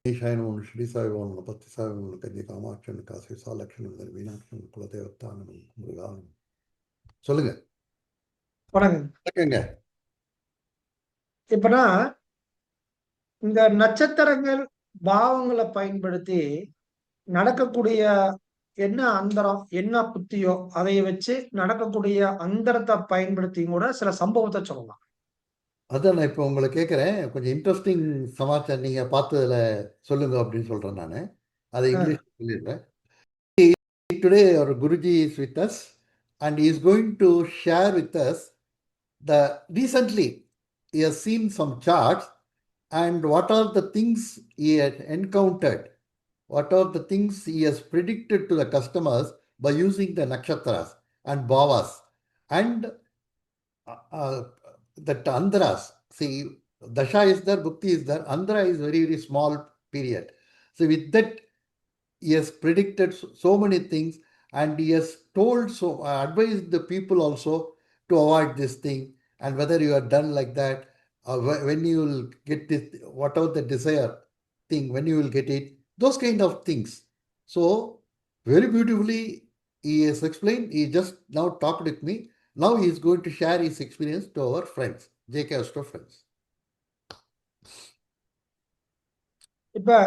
ஈஷாயனமம் ஸ்ரீசாய்வோம் பத்தி சாய்வோம் கஞ்சி காமாட்சன் காசி சாலக்ஷன் மீனாட்சன் குலதேவத்தானன் முருகானன். சொல்லுங்க. வணக்கம். வணக்கங்க. இப்பனா இந்த நட்சத்திரங்கள் பாவங்களை பயன்படுத்தி நடக்கக்கூடிய என்ன அந்தரம் என்ன புத்தியோ அதை வச்சு நடக்கக்கூடிய அந்தரத்தை பயன்படுத்தி கூட சில சம்பவத்தை சொல்லலாம். அதான் நான் இப்போ உங்களை கேட்குறேன். கொஞ்சம் இன்ட்ரெஸ்டிங் சமாச்சாரம் நீங்கள் பார்த்ததில் சொல்லுங்க அப்படின்னு சொல்கிறேன் நான். அதை இங்கிலீஷ் சொல்லிடுறேன். Today our guruji is with us and is going to share with us the recently he has seen some charts and what are the things he had encountered, what are the things he has predicted to the customers by using the nakshatras and bhavas and that andhras. See, dasha is there, bhukti is there, andhra is very very small period. So with that he has predicted so many things and he has told, so advised the people also to avoid this thing, and whether you are done like that, when you will get this, whatever the desire thing, when you will get it, those kind of things. So very beautifully he has explained. He just now talked with me. Now he is going to share his experience to our friends, JK Astro friends. இப்ப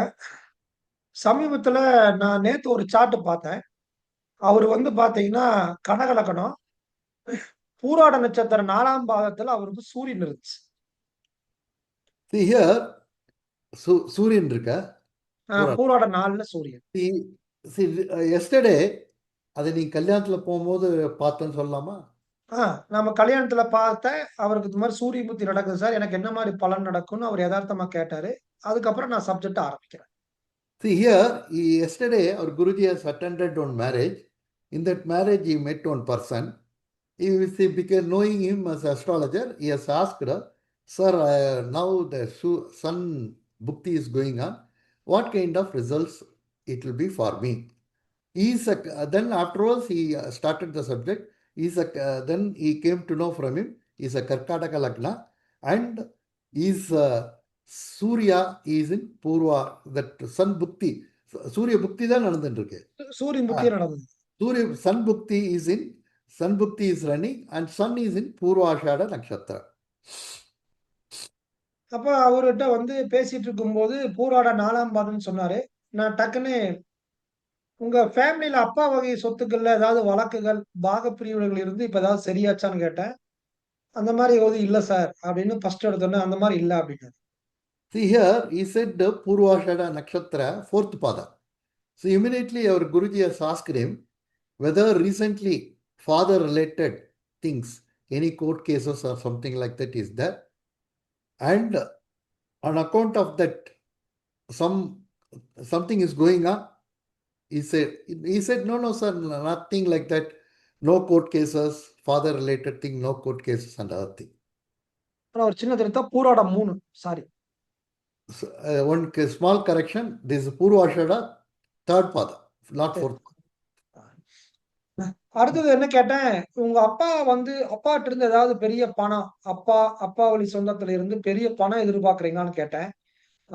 சமீபத்துல நான் நேத்து ஒரு chart பார்த்தேன். அவர் பாத்தீங்கன்னா கனகலக்கணம் பூராட நட்சத்திரம் 4ஆம் பாதத்துல அவருக்கு சூரியன் இருந்துச்சு. See here, சூரியன் இருக்க பூராட 4ல சூரியன். yesterday அதை நீ கல்யாணத்துல போகும்போது பார்த்தேன்னு சொல்லலாமா? நம்ம கல்யாணத்துல பார்த்தேன். அவருக்கு இந்த மாதிரி சூரிய புத்தி நடக்குது சார், எனக்கு என்ன மாதிரி பலன் நடக்கும்னு அவர் யதார்த்தமா கேட்டாரு. அதுக்கப்புறம் நான் சப்ஜெக்ட் ஆரம்பிக்கிறேன். See here, yesterday our Guruji has attended one marriage. In that marriage he met one person. Because knowing him as astrologer, he has asked her, sir, now the sun bhukti is going on. What kind of results it will be for me? Then afterwards he started the subject. Then he came to know from him, he is a Karkataka Lagna and is Surya is in Purva, that sun bhukti. Surya bhukti தான் நடந்துட்டு இருக்கு. சூரியன் புத்தி நடந்தது. Surya sun bhukti is in, sun bhukti is running and sun is in Purvashada Nakshatra. அப்ப அவர்கிட்ட பேசிட்டு இருக்கும்போது பூராட 4ஆம் பாதம்னு சொன்னாரு. நான் டக்குன்னு உங்க ஃபேமிலில அப்பா வகை சொத்துக்கள்ல ஏதாவது வழக்குகள், பாகப்பிரிவுகள் இருந்து இப்ப ஏதாவது சரியாச்சான்னு கேட்டேன். அந்த மாதிரி எதுவும் இல்ல சார் அப்படின்னு ஃபர்ஸ்ட் எடுத்தோன்னே அந்த மாதிரி இல்ல அப்படின்னாரு. See here, he said Purvashada Nakshatra, 4th pada. So immediately our Guruji has asked him whether recently father related things, any court cases or something like that is there. And on account of that, something is going on. He said, no, sir, nothing like that. No court cases, father related thing, no court cases and other thing. ஒரு சின்ன திருத்தம், பூராட 3, sorry. One small correction, this is Purvashada, 3rd pada, not 4th. அடுத்தது என்ன கேட்டேன், உங்க அப்பாட்ட இருந்து ஏதாவது பெரிய பணம், அப்பா வழி சொந்தத்துல இருந்து பெரிய பணம் எதிர்பார்க்கறீங்களான்னு கேட்டேன்.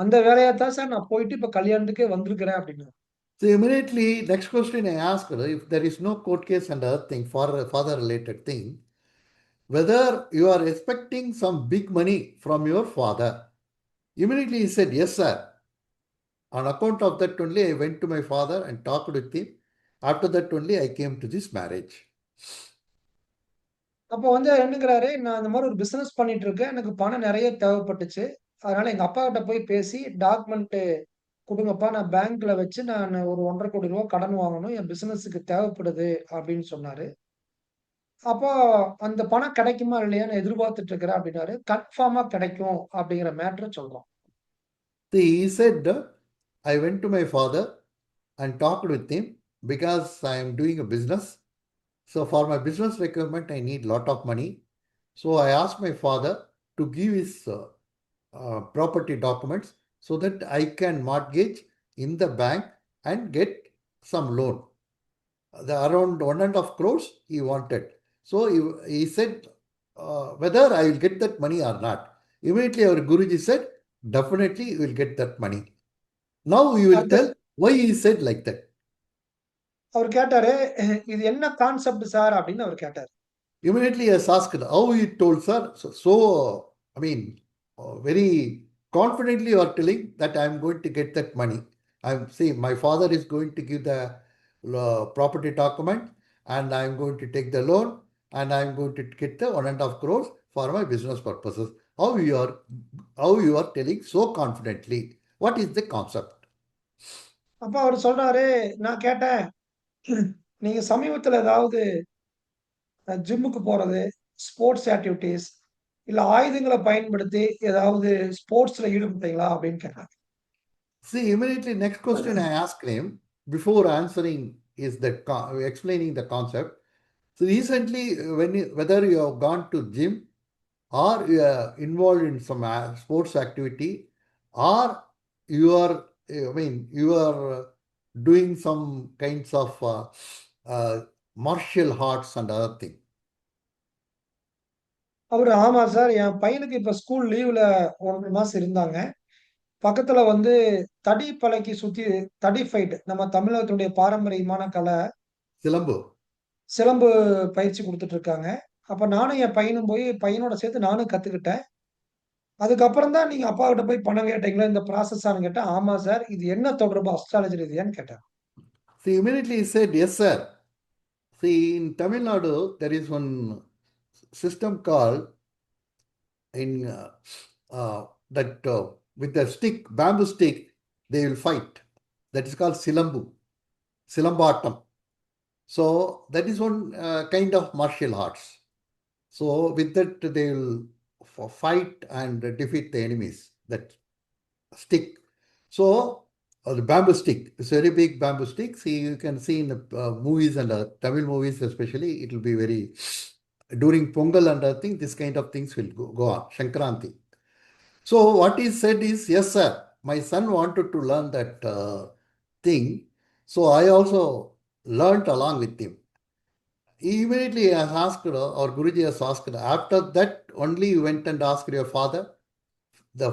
அந்த வேலையத்தான் சார் நான் போயிட்டு இப்ப கல்யாணத்துக்கே வந்திருக்கிறேன் அப்படின்னு. So immediately, next question I asked her, if there is no court case and other thing, for father related thing, whether you are expecting some big money from your father. Immediately he said, yes, sir. On account of that only, I went to my father and talked with him. After that only, I came to this marriage. அப்போ என்னங்கிறாரு, நான் இந்த மாதிரி ஒரு business பண்ணிட்டு இருக்கேன். எனக்கு பணம் நிறைய தேவைப்பட்டுச்சு. அதனால எங்க அப்பா கிட்ட போய் பேசி டாக்குமெண்ட் கொடுங்கப்பா, நான் பேங்க்ல வச்சு நான் ஒரு 1.5 கோடி ரூபாய் கடன் வாங்கணும், என் பிசினஸுக்கு தேவைப்படுது அப்படின்னு சொன்னாரு. அப்போ அந்த பணம் கிடைக்குமா இல்லையான்னு எதிர்பார்த்துட்டு இருக்கிறேன் அப்படின்னாரு. கன்ஃபார்மா கிடைக்கும் அப்படிங்கிற மேட்டரை சொல்றோம். He said, I went to my father and talked with him because I am doing a business. So for my business requirement, I need lot of money. So I asked my father to give his property documents so that I can mortgage in the bank and get some loan. Around 1.5 crores he wanted. So he said whether I will get that money or not. Immediately our Guruji said, definitely you will get that money. Now you will அடுத்து tell why he said like that. அவர் கேட்டாரு, "இது என்ன concept sir?" அப்படின்னு அவர் கேட்டாரு. Immediately he has asked how he told, sir. So I mean, very confidently you are telling that I am going to get that money. I'm saying my father is going to give the property document and I am going to take the loan and I am going to get the 1.5 crores for my business purposes. How you are telling so confidently? What is the concept? அப்ப அவரு சொல்றாரு, நான் கேட்டேன், "நீங்க சமீபத்துல ஏதாவது ஜிம்முக்கு போறது, ஸ்போர்ட்ஸ் ஆக்டிவிட்டீஸ், இல்ல ஆயுதங்கள பயன்படுத்தி ஏதாவது ஸ்போர்ட்ஸ்ல ஈடுபட்டீங்களா?" அப்படின்னு கேட்டாங்க. See, immediately next question I asked him before answering is that explaining the concept. So recently, whether you have gone to gym or you are involved in some sports activity, or you are, you are doing some kinds of martial arts and other thing. அவரு, "ஆமா sir. என் பையனுக்கு இப்ப school லீவ்ல 1 மாசம் இருந்தாங்க. பக்கத்துல வந்து தடி பழக்கி சுத்தி தடி ஃபைட் நம்ம தமிழகத்துடைய பாரம்பரியமான கலை, Silambu. சிலம்பு பயிற்சி குடுத்துட்டு இருக்காங்க. அப்ப நானும் என் பையனும் போய் பையனோட சேர்த்து நானும் கத்துக்கிட்டேன். அதுக்கப்புறம் தான் நீங்க அப்பாகிட்ட போய் பணம் கேட்டீங்களா? இந்த ப்ராசஸான்னு கேட்டேன். ஆமா சார். இது என்ன தொடர்பு அஸ்ட்ராலஜி ரீதியான்னு கேட்டாரு. See, immediately he said, yes, sir. See, in Tamil Nadu, there is one system called in that with the stick, bamboo stick, they will fight. That is called Silambu, Silambatam. So that is one kind of martial arts. So with that, they will fight and defeat the enemies. That stick. So the bamboo stick. It's a very big bamboo stick. See, you can see in the movies and Tamil movies especially, it will be very during Pongal and other things. This kind of things will go on. Shankranti. So what he said is, yes, sir. My son wanted to learn that thing. So I also learned along with him. He immediately has asked, or Guruji has asked, after that only you went and asked your father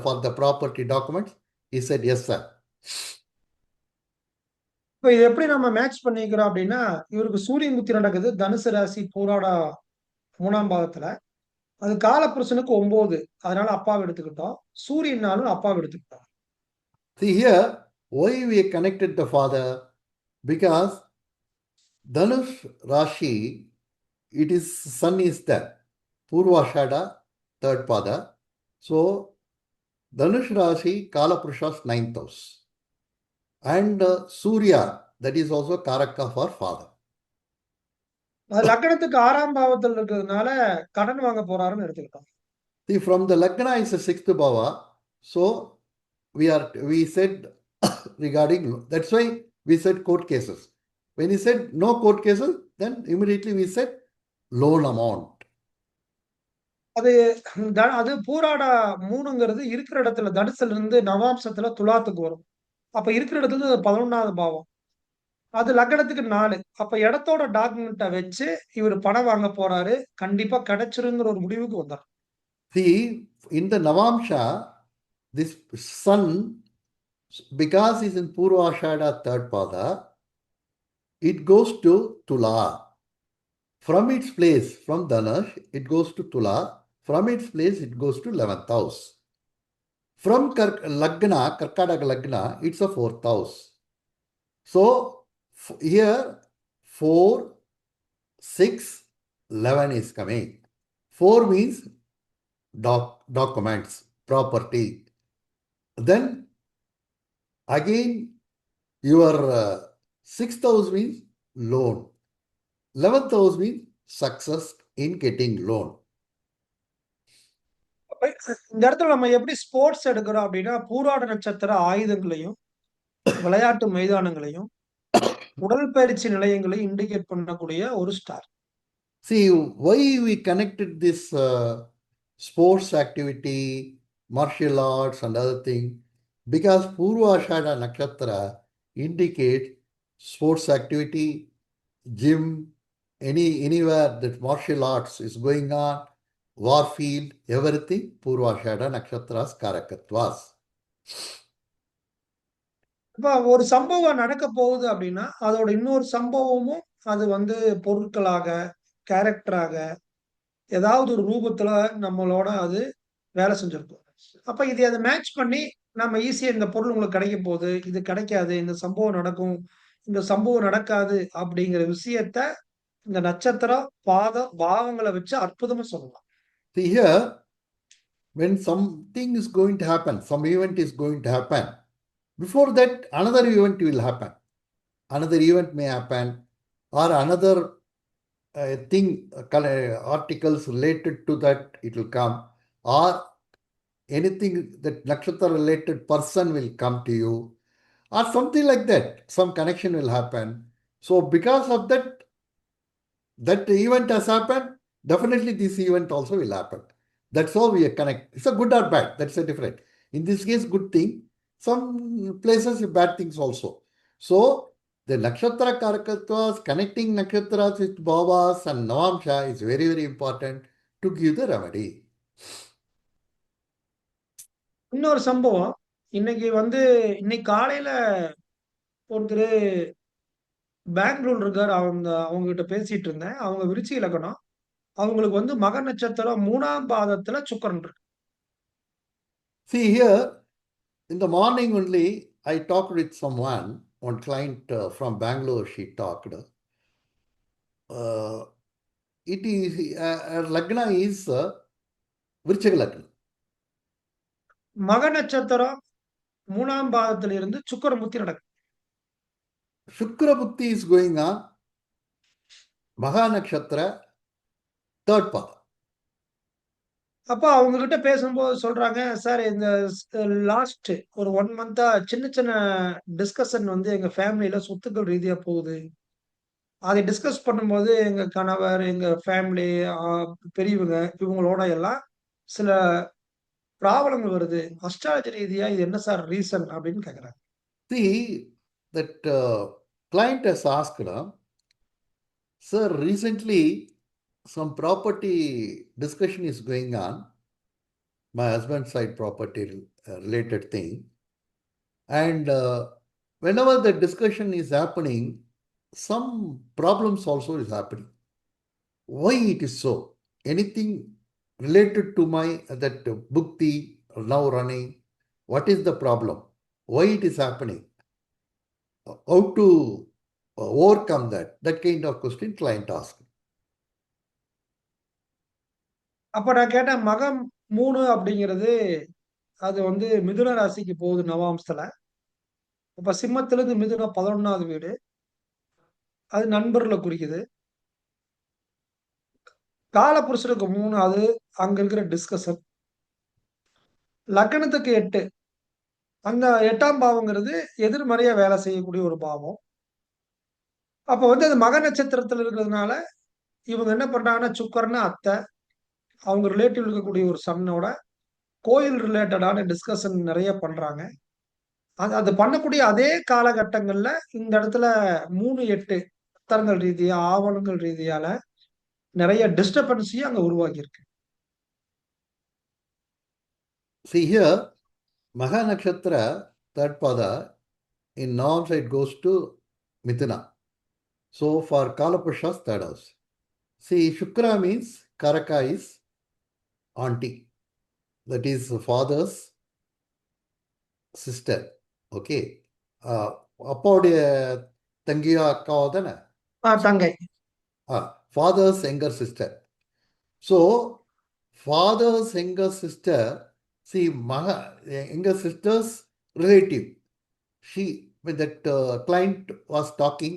for the property documents. He said, yes, sir. இப்ப இத எப்படி நம்ம match பண்ணிக்கிறோம் அப்படின்னா, இவருக்கு சூரிய புத்தி நடக்குது. தனுசு ராசி பூராட 3ஆம் பாவத்துல. அது காலபுருஷனுக்கு 9. அதனால அப்பாவ எடுத்துக்கிட்டோம். சூரியனாலும் அப்பாவ எடுத்துக்கிட்டோம். See here, why we connected the father? Because Dhanush Rashi, it is sun is there. Purvashada, third pada. So Dhanush Rashi, Kalapurusha's 9th house. And Surya, that is also Karaka for father. அது லக்னத்துக்கு 6ஆம் பாவத்துல இருக்கிறதுனால கடன் வாங்க போறாருன்னு எடுத்துக்கிட்டோம். See, from the Lagna is the 6th bhava. So we said regarding, that's why we said court cases. When he said no court cases, then immediately we said loan amount. அது அது பூராட 3ங்கிறது இருக்கிற இடத்துல தனுசுல இருந்து நவாம்சத்துல துலாத்துக்கு வரும். அப்ப இருக்கிற இடத்துல இருந்து 11வது பாவம். அது லக்னத்துக்கு 4. அப்ப இடத்தோட டாக்குமெண்ட்ட வச்சு இவரு பணம் வாங்க போறாரு. கண்டிப்பா கிடைச்சிருங்கிற ஒரு முடிவுக்கு வந்தார். See, in the Navamsha, this sun, because he's in Purvashada third pada, it goes to Tula. From its place, from Dhanush, it goes to Tula. From its place, it goes to 11th house. From Lagna, Karkadaga Lagna, it's a 4th house. So here 4, 6, 11 is coming. 4 means documents, property. Then again your 6th house means loan. 11th house means success in getting loan. இந்த இடத்துல நம்ம எப்படி sports எடுக்கிறோம் அப்படின்னா, பூராட நட்சத்திர ஆயுதங்களையும், விளையாட்டு மைதானங்களையும், உடற்பயிற்சி நிலையங்களையும் இண்டிகேட் பண்ணக்கூடிய ஒரு star. See, why we connected this sports activity, martial arts and other thing? Because Purvashada Nakshatra indicates sports activity, gym, anywhere that martial arts is going on, war field, everything, Purvashada Nakshatra's Karakatvas. இப்ப ஒரு சம்பவம் நடக்க போகுது அப்படின்னா, அதோட இன்னொரு சம்பவமும் அது வந்து பொருட்களாக, கேரக்டராக, ஏதாவது ஒரு ரூபத்துல நம்மளோட அது வேலை செஞ்சிருக்கும். அப்ப இதை அத மேட்ச் பண்ணி நம்ம ஈஸியா இந்த பொருள் உங்களுக்கு கிடைக்கப் போகுது, இது கிடைக்காது, இந்த சம்பவம் நடக்கும், இந்த சம்பவம் நடக்காது அப்படிங்கிற விஷயத்த இந்த நட்சத்திரம், பாவங்கள வச்சு அற்புதமா சொல்லலாம். See here, when something is going to happen, some event is going to happen, before that, another event will happen. Another event may happen, or another thing, articles related to that, it will come, or anything that nakshatra related person will come to you, or something like that. Some connection will happen. So, because of that, that event has happened, definitely this event also will happen. That's how we connect. It's a good or bad. That's a different. In this case, good thing. Some places bad things also. So the nakshatra karakatwas, connecting nakshatras with bhavas and navamsha is very, very important to give the remedy. இன்னொரு சம்பவம், இன்னைக்கு வந்து இன்னைக்கு காலையில ஒருத்தரு பெங்களூர்ல இருக்காரு. அவங்ககிட்ட பேசிட்டு இருந்தேன். அவங்க விருச்சிக லக்னம். அவங்களுக்கு வந்து மக நட்சத்திரம் 3ஆம் பாதத்துல சுக்கிரன் இருக்கு. See here, in the morning only, I talked with someone, one client from Bangalore, she talked. It is, Lagna is Virchaga Lagna. மக நட்சத்திரம் 3ஆம் பாதத்துல இருந்து சுக்கிர புத்தி நடக்கும். Shukra Bhutti is going on Maha Nakshatra, third path. அப்ப அவங்க கிட்ட பேசும்போது சொல்றாங்க, "சார் இந்த லாஸ்ட் ஒரு 1 மந்த்தா சின்ன சின்ன டிஸ்கஷன் வந்து எங்க ஃபேமிலில சொத்துக்கள் ரீதியா போகுது. அதை டிஸ்கஸ் பண்ணும்போது எங்க கணவர், எங்க ஃபேமிலி பெரியவங்க இவங்களோட எல்லாம் சில ப்ராப்ளங்கள் வருது. அஸ்ட்ராலஜி ரீதியா இது என்ன சார் ரீசன்?" அப்படின்னு கேட்கறாங்க. See, that client has asked, sir, recently some property discussion is going on, my husband's side property related thing. And whenever the discussion is happening, some problems also is happening. Why it is so? Anything related to my that bhukti now running? What is the problem? Why it is happening? How to overcome that? That kind of question client asked. அப்ப நான் கேட்டேன், மகம் 3 அப்படிங்கிறது அது வந்து மிதுன ராசிக்கு போகுது நவாம்சத்துல. அப்ப சிம்மத்திலிருந்து மிதுனம் 11வது வீடு. அது நண்பர்கள குறிக்குது. காலபுருஷனுக்கு 3 அது அங்க இருக்கிற டிஸ்கஷன். லக்னத்துக்கு 8. அந்த 8ஆம் பாவம்ங்கிறது எதிர்மறையா வேலை செய்யக்கூடிய ஒரு பாவம். அப்ப வந்து அது மக நட்சத்திரத்துல இருக்கிறதுனால, இவங்க என்ன பண்றாங்கன்னா, சுக்கிரன்னு அத்தை, அவங்க ரிலேட்டிவ் இருக்கக்கூடிய ஒரு சன்னோட கோயில் ரிலேட்டடான டிஸ்கஷன் நெறைய பண்றாங்க. அது அது பண்ணக்கூடிய அதே காலகட்டங்கள்ல இந்த இடத்துல 3, 8 பத்திரங்கள் ரீதியா, ஆவணங்கள் ரீதியால நெறைய டிஸ்டர்பன்ஸையும் அங்க உருவாக்கியிருக்கு. See here, Maha Nakshatra, third pada, in norm side goes to Mithuna. So for Kalapurusha's third house. See, Shukra means Karaka is auntie. That is father's sister. Okay. அப்பாவுடைய தங்கியோ அக்காவோ தானே? தங்கை. Father's younger sister. So, father's younger sister, see, younger sister's relative. When that client was talking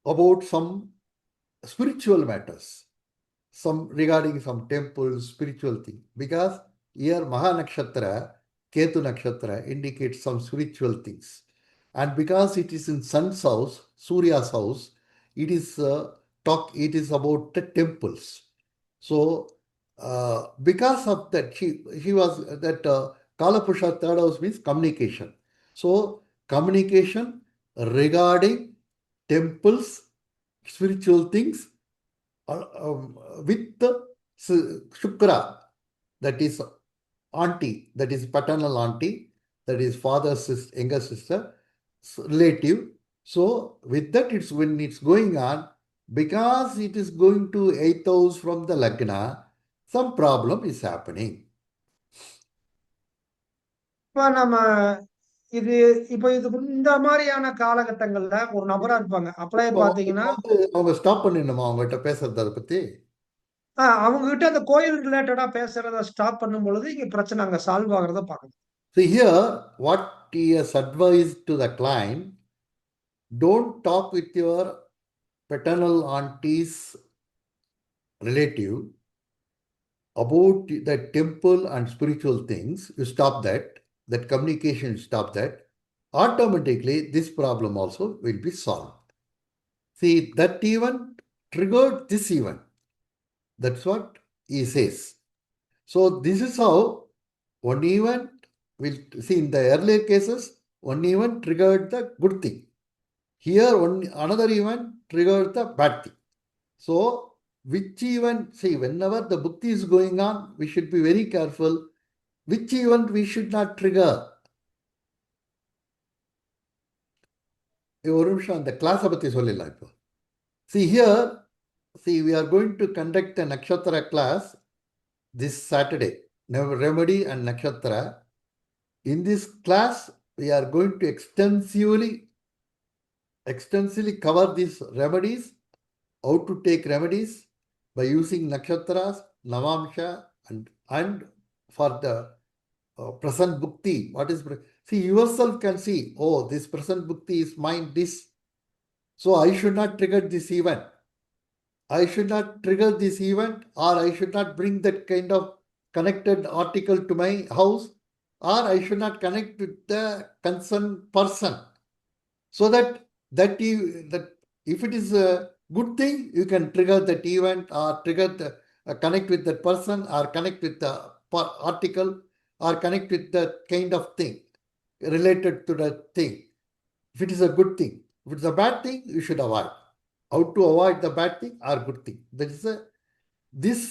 about some spiritual matters, some regarding some temples, spiritual thing. Because here Maha Nakshatra, Ketu Nakshatra indicates some spiritual things. And because it is in Sun's house, Surya's house, it is it is about the temples. So because of that, she was that Kalapurusha third house means communication. So communication regarding temples, spiritual things with the Shukra, that is auntie, that is paternal auntie, that is father's younger sister, relative. So with that, it's when it's going on, because it is going to 8th house from the Lagna, some problem is happening. இப்ப நம்ம இது இப்ப இது இந்த மாரியான காலகட்டங்கள்ல ஒரு நபரா இருப்பாங்க. அப்பலாம் இப்போ பார்த்தீங்கன்னா, அவங்க ஸ்டாப் பண்ணிடணுமா அவங்ககிட்ட பேசுறது அதை பத்தி? அவங்ககிட்ட அந்த கோயில் ரிலேட்டடா பேசுறத ஸ்டாப் பண்ணும்பொழுது, இங்க பிரச்சனை அங்க சால்வ் ஆகுறத பார்க்கணும். So here, what he has advised to the client, don't talk with your paternal auntie's relative about the temple and spiritual things. You stop that communication, stop that. Automatically, this problem also will be solved. See, that event triggered this event. That's what he says. So this is how one event will, see, in the earlier cases, one event triggered the good thing. Here, another event triggered the bad thing. So, which event, see, whenever the bhakti is going on, we should be very careful. Which event we should not trigger? ஒரு நிமிஷம் அந்த கிளாஸை பற்றி சொல்லிடலாம் இப்போ. See here, see, we are going to conduct a Nakshatra class this Saturday, Remedy and Nakshatra. In this class, we are going to extensively cover these remedies, how to take remedies by using Nakshatras, Navamsha, and for the present bhukti. What is, see, yourself can see, oh, this present bhukti is mine, this. So I should not trigger this event. I should not trigger this event, or I should not bring that kind of connected article to my house, or I should not connect with the concerned person. So that if it is a good thing, you can trigger that event, or trigger the connect with that person, or connect with the article, or connect with that kind of thing related to that thing. If it is a good thing, if it is a bad thing, you should avoid. How to avoid the bad thing or good thing? That is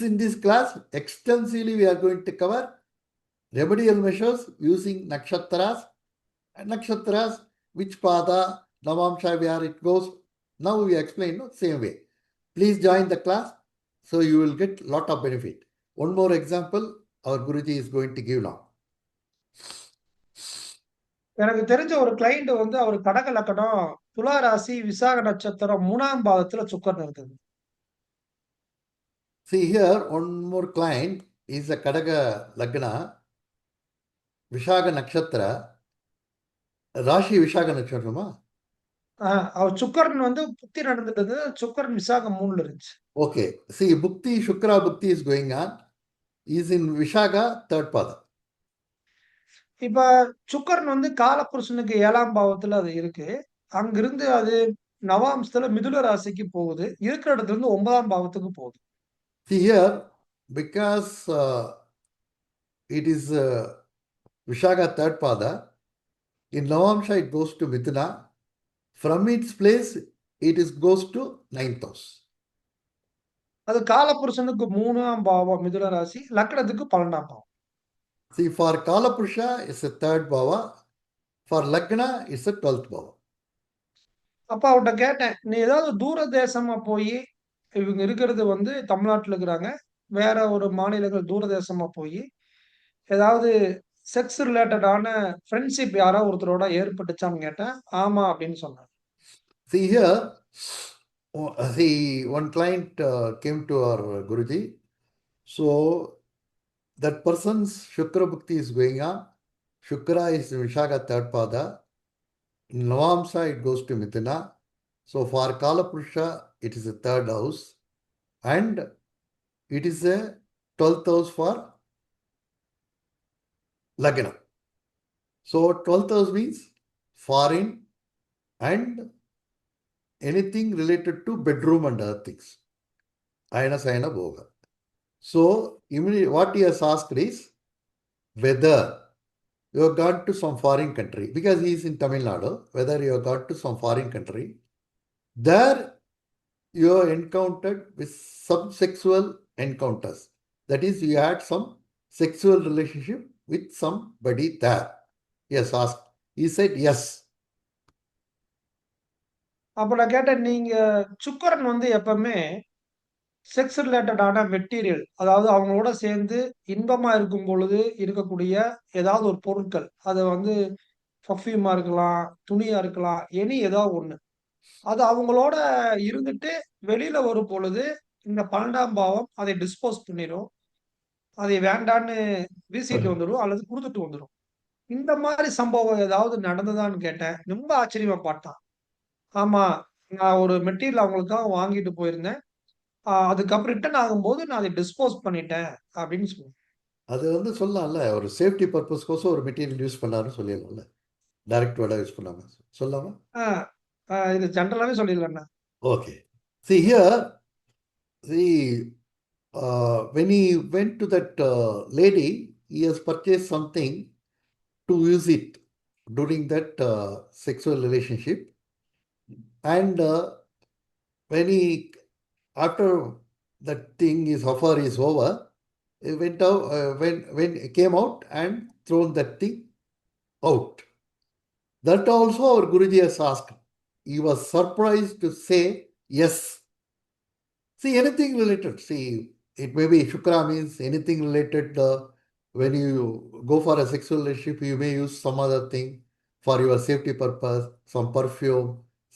in this class extensively we are going to cover remedial measures using nakshatras, which pada, Navamsha, where it goes. Now we explain same way. Please join the class, so you will get lot of benefit. One more example our Guruji is going to give now. எனக்கு தெரிஞ்ச ஒரு client வந்து அவர் கடக லக்கணம், துலா ராசி, விசாக நட்சத்திரம் 3ஆம் பாவத்துல சுக்கிரன் இருக்குது. See here, one more client is a Kadaga Lagna, Vishaga Nakshatra, Rashi Vishaga Nakshatra. அவர் சுக்கிரன் வந்து புக்தி நடந்துட்டு இருந்தது. சுக்கிரன் விசாகம் 3ல இருந்துச்சு. Okay. See, Bhukti, Shukra Bhukti is going on. Is in Vishaga, 3rd pada. இப்ப சுக்கிரன் வந்து காலபுருஷனுக்கு 7ஆம் பாவத்துல அது இருக்கு. அங்கிருந்து அது நவாம்சத்துல மிதுன ராசிக்கு போகுது. இருக்கிற இடத்துல இருந்து 9ஆம் பாவத்துக்கு போகுது. See here, because it is Vishaga 3rd pada, in Navamsha it goes to Mithuna. From its place, it goes to 9th house. அது காலபுருஷனுக்கு 3ஆம் பாவம் மிதுன ராசி, லக்னத்துக்கு 12ஆம் பாவம். See, for Kalapurusha, it's a 3rd bhava. For Lagna, it's a 12th bhava. அப்ப அவர்கிட்ட கேட்டேன், நீ ஏதாவது தூர தேசமா போய், இவங்க இருக்கிறது வந்து தமிழ்நாட்டுல இருக்கிறாங்க, வேற ஒரு மாநிலங்கள் தூர தேசமா போய், ஏதாவது செக்ஸ் ரிலேட்டடான ஃப்ரெண்ட்ஷிப் யாராவது ஒருத்தரோட ஏற்பட்டுச்சான்னு கேட்டேன். ஆமா அப்படின்னு சொன்னார். See here, one client came to our Guruji. So that person's Shukra Bhakti is going on. Shukra is Vishaga 3rd pada. In Navamsa, it goes to Mithuna. So for Kalapurusha, it is a 3rd house. And it is a 12th house for Lagna. So 12th house means foreign and anything related to bedroom and other things. Ayana Sayana Bhoga. So immediately what he has asked is whether you have gone to some foreign country, because he is in Tamil Nadu, whether you have gone to some foreign country, there you have encountered with some sexual encounters. That is, you had some sexual relationship with somebody there. he has asked. He said yes. அப்ப நான் கேட்டேன், நீங்க சுக்கரன் வந்து எப்பவுமே sex ரிலேட்டடான material, அதாவது அவங்களோட சேர்ந்து இன்பமா இருக்கும் பொழுது இருக்கக்கூடிய ஏதாவது ஒரு பொருட்கள், அது வந்து பர்ஃப்யூமா இருக்கலாம், துணியா இருக்கலாம், ஏதாவது ஒண்ணு. அது அவங்களோட இருந்துட்டு வெளியில வரும் பொழுது, இந்த 12ஆம் பாவம் அதை டிஸ்போஸ் பண்ணிரும். அதை வேண்டான்னு வீசிட்டு வந்துரும் அல்லது குடுத்துட்டு வந்துரும். இந்த மாரி சம்பவம் ஏதாவது நடந்ததான்னு கேட்டேன். ரொம்ப ஆச்சரியமா பார்த்தான். ஆமா, நான் ஒரு மெட்டீரியல் அவங்களுக்காக வாங்கிட்டு போயிருந்தேன். அதுக்கப்புறம் ரிட்டர்ன் ஆகும்போது நான் அத டிஸ்போஸ் பண்ணிட்டேன் அப்படின்னு சொன்னான். அது வந்து சொல்லலாம்ல, ஒரு சேஃப்டி பர்பஸ்க்கோசம் ஒரு மெட்டீரியல் யூஸ் பண்ணாருன்னு சொல்லிடலாம்ல. டைரக்ட் வேர்டா யூஸ் பண்ணாம சொல்லாம. ஆ, இது ஜெனரலாவே சொல்லிடலாம்ண்ணா. Okay. See here, when he went to that lady, he has purchased something to use it during that sexual relationship. And when he, after that thing, his offer is over, he went out, when he came out and thrown that thing out. That also our Guruji has asked. He was surprised to say yes. See, anything related. See, it may be Shukra means anything related. When you go for a sexual relationship, you may use some other thing for your safety purpose, some perfume,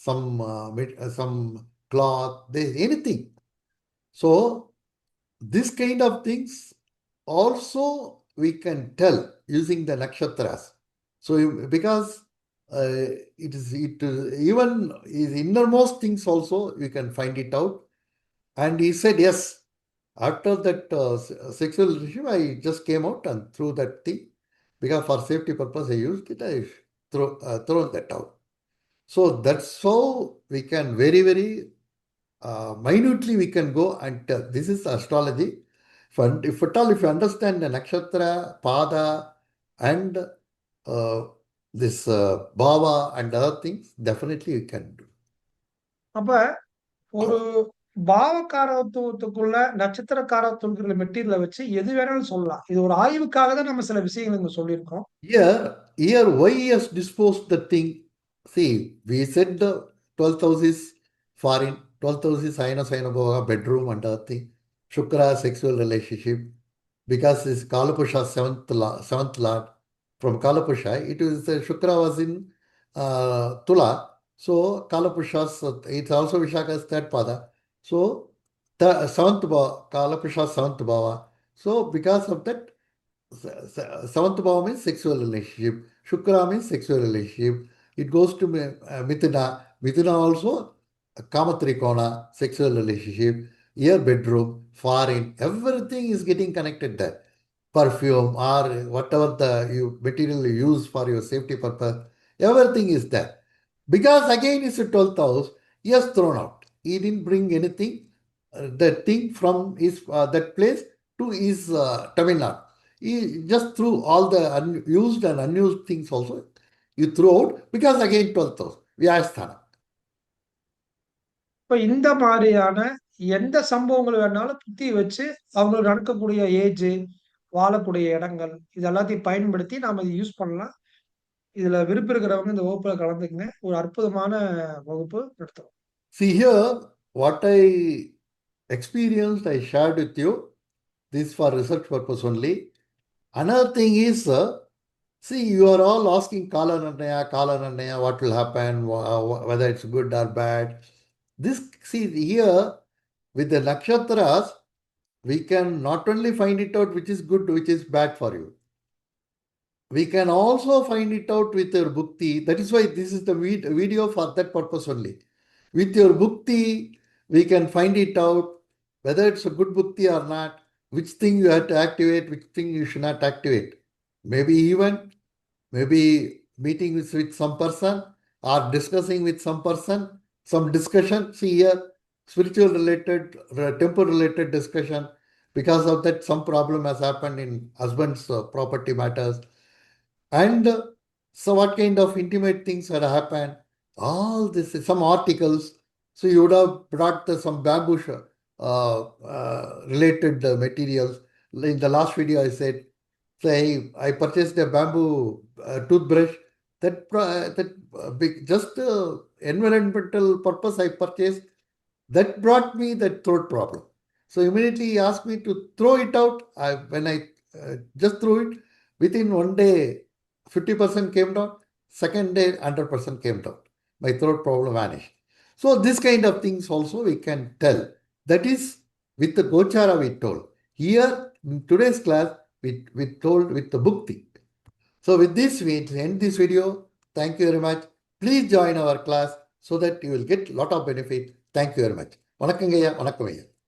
some cloth, anything. So, this kind of things also we can tell using the nakshatras. So, because even his innermost things also you can find it out. And he said yes. After that sexual relationship, I just came out and threw that thing because for safety purpose I used it. I thrown that out. So that's how we can very, very minutely we can go and tell. This is astrology. If at all, if you understand the nakshatra, pada, and this bhava and other things, definitely you can do. அப்ப ஒரு பாவகாரத்துவத்துக்குள்ள நட்சத்திரக்காரத்துவங்கிற மெட்டீரியல வச்சு எது வேணாலும் சொல்லலாம். இது ஒரு ஆய்வுக்காக தான் நம்ம சில விஷயங்கள் இங்க சொல்லியிருக்கோம். Here, why he has disposed the thing? See, we said the 12th house is foreign, 12th house is Sayana Bhava, bedroom and other thing. Shukra, sexual relationship. Because it's Kalapusha, seventh lord. From Kalapusha, it is Shukra was in Tula. So Kalapusha's, it's also Vishaka's third pada. So the seventh bhava, Kalapusha's seventh bhava. So because of that, seventh bhava means sexual relationship. Shukra means sexual relationship. It goes to Mithuna. Mithuna also Kamatrikona, sexual relationship. Here bedroom, foreign, everything is getting connected there. Perfume or whatever the material you use for your safety purpose, everything is there. Because again it's a 12th house, he has thrown out. He didn't bring anything, that thing from his that place to his Tamil Nadu. He just threw all the used and unused things also. You threw out because again 12th house, Vyasthana. இப்ப இந்த மாதிரியான எந்த சம்பவங்கள் வேணாலும் புத்தி வச்சு அவங்களுக்கு நடக்கக்கூடிய ஏஜ், வாழக்கூடிய இடங்கள், இது எல்லாத்தையும் பயன்படுத்தி நாம இத யூஸ் பண்ணலாம். இதுல விருப்பம் இருக்கிறவங்க இந்த வகுப்புல கலந்துக்குங்க. ஒரு அற்புதமான வகுப்பு நடத்துறோம். See here, what I experienced, I shared with you. This for research purpose only. Another thing is, see, you are all asking Kala Nirnaya, what will happen, whether it's good or bad. This, see, here, with the nakshatras, we can not only find it out which is good, which is bad for you. We can also find it out with your bhukti. That is why this is the video for that purpose only. With your bhukti, we can find it out whether it's a good bhukti or not, which thing you have to activate, which thing you should not activate. Maybe even, maybe meeting with some person or discussing with some person, some discussion. See here, spiritual related, temple related discussion. Because of that, some problem has happened in husband's property matters. And so what kind of intimate things had happened? All this, some articles. So you would have brought some bamboo related materials. In the last video I said, Say I purchased a bamboo toothbrush. Just environmental purpose I purchased. That brought me that throat problem. So immediately he asked me to throw it out. When I just threw it, within one day, 50% came down. Second day, 100% came down. My throat problem vanished. So this kind of things also we can tell. That is with the Gochara we told. Here in today's class, we told with the book thing. So with this, we end this video. Thank you very much. Please join our class so that you will get lot of benefit. Thank you very much. வணக்கங்கய்யா, வணக்கம் ஐயா.